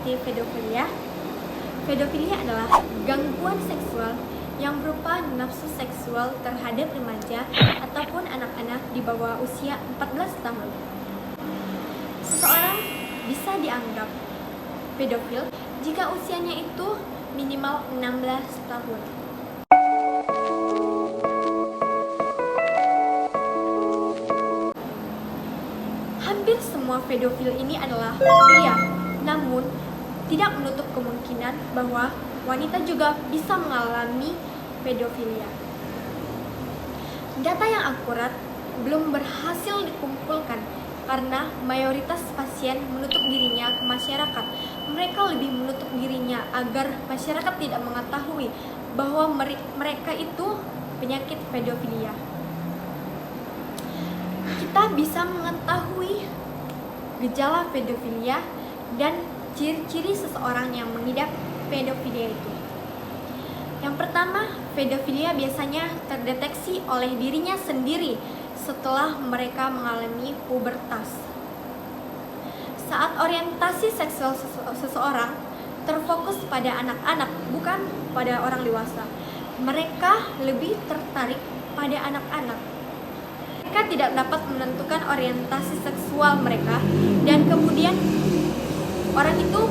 mengerti pedofilia? Pedofilia adalah gangguan seksual yang berupa nafsu seksual terhadap remaja ataupun anak-anak di bawah usia 14 tahun. Seseorang bisa dianggap pedofil jika usianya itu minimal 16 tahun. Hampir semua pedofil ini adalah pria, namun tidak menutup kemungkinan bahwa wanita juga bisa mengalami pedofilia. Data yang akurat belum berhasil dikumpulkan karena mayoritas pasien menutup dirinya ke masyarakat. Mereka lebih menutup dirinya agar masyarakat tidak mengetahui bahwa mereka itu penyakit pedofilia. Kita bisa mengetahui gejala pedofilia dan ciri-ciri seseorang yang mengidap pedofilia itu. Yang pertama, pedofilia biasanya terdeteksi oleh dirinya sendiri setelah mereka mengalami pubertas. Saat orientasi seksual seseorang terfokus pada anak-anak, bukan pada orang dewasa, mereka lebih tertarik pada anak-anak. Mereka tidak dapat menentukan orientasi seksual mereka, dan kemudian orang itu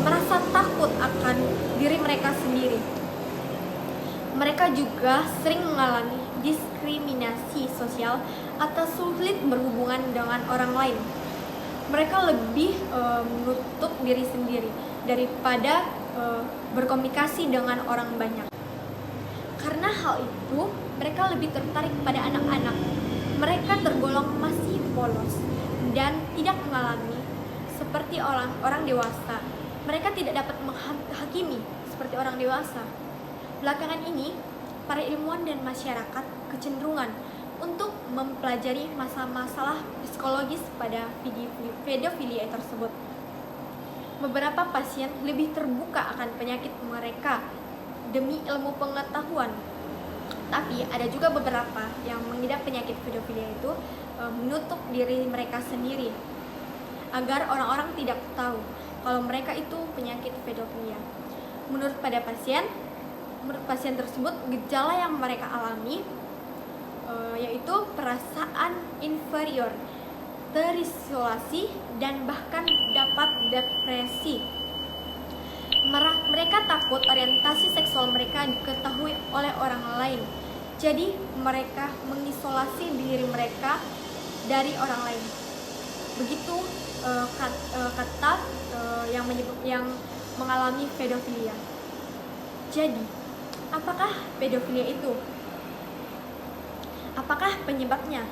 merasa takut akan diri mereka sendiri. Mereka juga sering mengalami diskriminasi sosial atau sulit berhubungan dengan orang lain. Mereka lebih menutup diri sendiri daripada berkomunikasi dengan orang banyak. Karena hal itu, mereka lebih tertarik pada anak-anak. Mereka tergolong masih polos dan tidak mengalami seperti orang dewasa. Mereka tidak dapat menghakimi seperti orang dewasa. Belakangan ini, para ilmuwan dan masyarakat kecenderungan untuk mempelajari masalah psikologis pada pedofilia tersebut. Beberapa pasien lebih terbuka akan penyakit mereka demi ilmu pengetahuan. Tapi ada juga beberapa yang mengidap penyakit pedofilia itu menutup diri mereka sendiri agar orang-orang tidak tahu kalau mereka itu penyakit pedofilia. Menurut pasien tersebut, gejala yang mereka alami yaitu perasaan inferior, terisolasi, dan bahkan dapat depresi. Mereka takut orientasi seksual mereka diketahui oleh orang lain. Jadi mereka mengisolasi diri mereka dari orang lain. Begitu kata yang mengalami pedofilia. Jadi, apakah pedofilia itu? Apakah penyebabnya?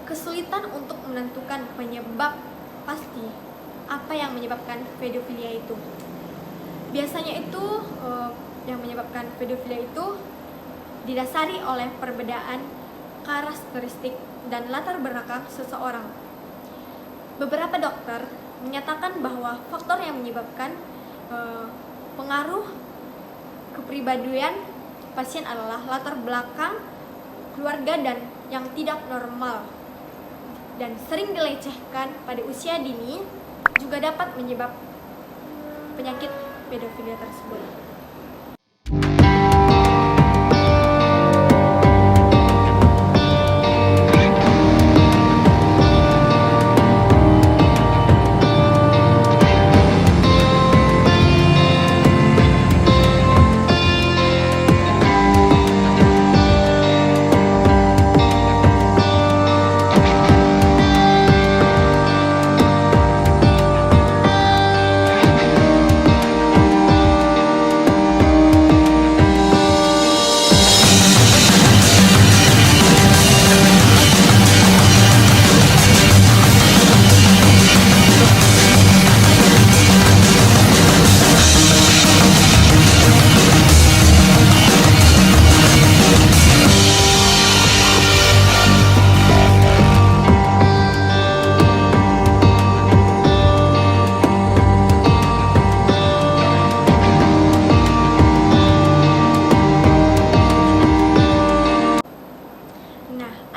Kesulitan untuk menentukan penyebab pasti apa yang menyebabkan pedofilia itu. Biasanya itu yang menyebabkan pedofilia itu didasari oleh perbedaan karakteristik dan latar belakang seseorang. Beberapa dokter menyatakan bahwa faktor yang menyebabkan pengaruh kepribadian pasien adalah latar belakang keluarga dan yang tidak normal dan sering dilecehkan pada usia dini juga dapat menyebabkan penyakit pedofilia tersebut.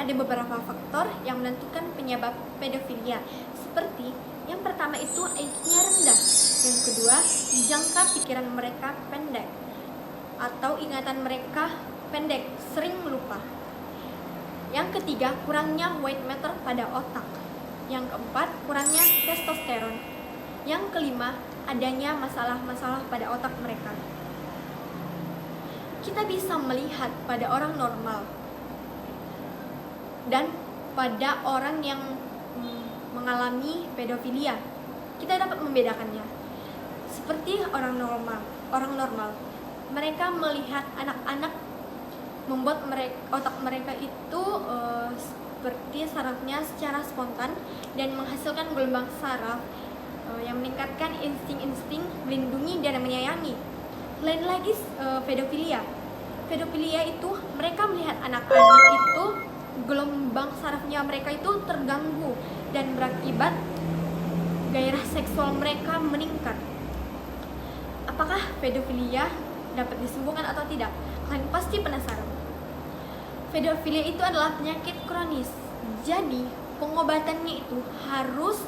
Ada beberapa faktor yang menentukan penyebab pedofilia, seperti Yang pertama itu IQ-nya rendah. Yang kedua, jangka pikiran mereka pendek atau ingatan mereka pendek, sering lupa. Yang ketiga, kurangnya white matter pada otak. Yang keempat, kurangnya testosteron. Yang kelima, adanya masalah-masalah pada otak mereka. Kita bisa melihat pada orang normal dan pada orang yang mengalami pedofilia. Kita dapat membedakannya. Seperti orang normal, mereka melihat anak-anak membuat otak mereka itu seperti sarafnya secara spontan dan menghasilkan gelombang saraf yang meningkatkan insting-insting melindungi dan menyayangi. Lain lagi pedofilia. Pedofilia itu mereka melihat anak-anak itu gelombang sarafnya mereka itu terganggu dan berakibat gairah seksual mereka meningkat. Apakah pedofilia dapat disembuhkan atau tidak? Kalian pasti penasaran. Pedofilia itu adalah penyakit kronis. Jadi, pengobatannya itu harus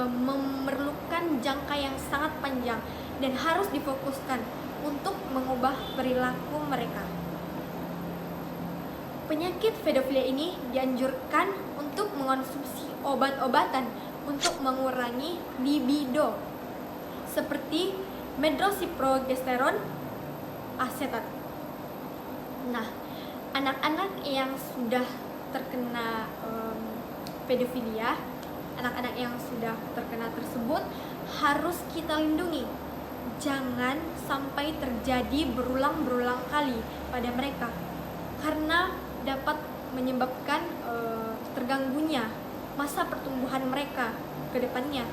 memerlukan jangka yang sangat panjang dan harus difokuskan untuk mengubah perilaku mereka. Penyakit pedofilia ini dianjurkan untuk mengonsumsi obat-obatan untuk mengurangi libido seperti medroxyprogesterone asetat. Nah, anak-anak yang sudah terkena pedofilia, anak-anak yang sudah terkena tersebut harus kita lindungi. Jangan sampai terjadi berulang-berulang kali pada mereka, karena dapat menyebabkan terganggunya masa pertumbuhan mereka ke depannya.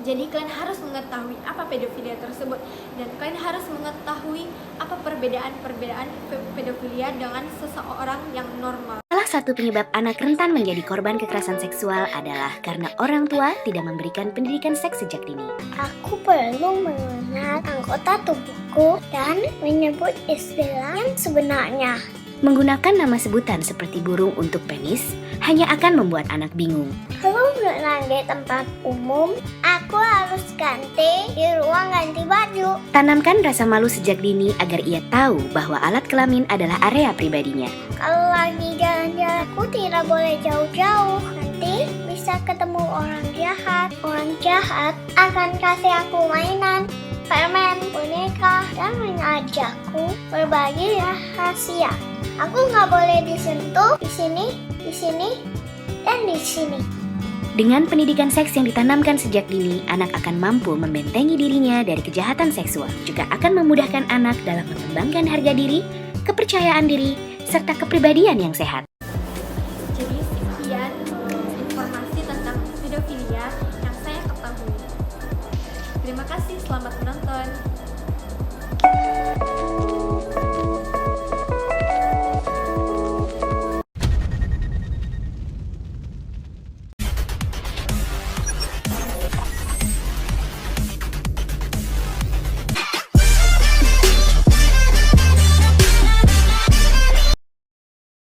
Jadi kalian harus mengetahui apa pedofilia tersebut dan kalian harus mengetahui apa perbedaan pedofilia dengan seseorang yang normal. Salah satu penyebab anak rentan menjadi korban kekerasan seksual adalah karena orang tua tidak memberikan pendidikan seks sejak dini. Aku perlu mengenal anggota tubuhku dan menyebut istilah yang sebenarnya. Menggunakan nama sebutan seperti burung untuk penis hanya akan membuat anak bingung. Kalau berenang di tempat umum, aku harus ganti di ruang ganti baju. Tanamkan rasa malu sejak dini agar ia tahu bahwa alat kelamin adalah area pribadinya. Kalau lagi jalan-jalan, aku tidak boleh jauh-jauh. Nanti bisa ketemu orang jahat. Orang jahat akan kasih aku mainan, permen, boneka, dan mengajakku berbagi rahasia. Aku nggak boleh disentuh di sini, dan di sini. Dengan pendidikan seks yang ditanamkan sejak dini, anak akan mampu membentengi dirinya dari kejahatan seksual. Juga akan memudahkan anak dalam mengembangkan harga diri, kepercayaan diri, serta kepribadian yang sehat. Jadi sekian informasi tentang pedofilia yang saya ketahui. Terima kasih, selamat menonton.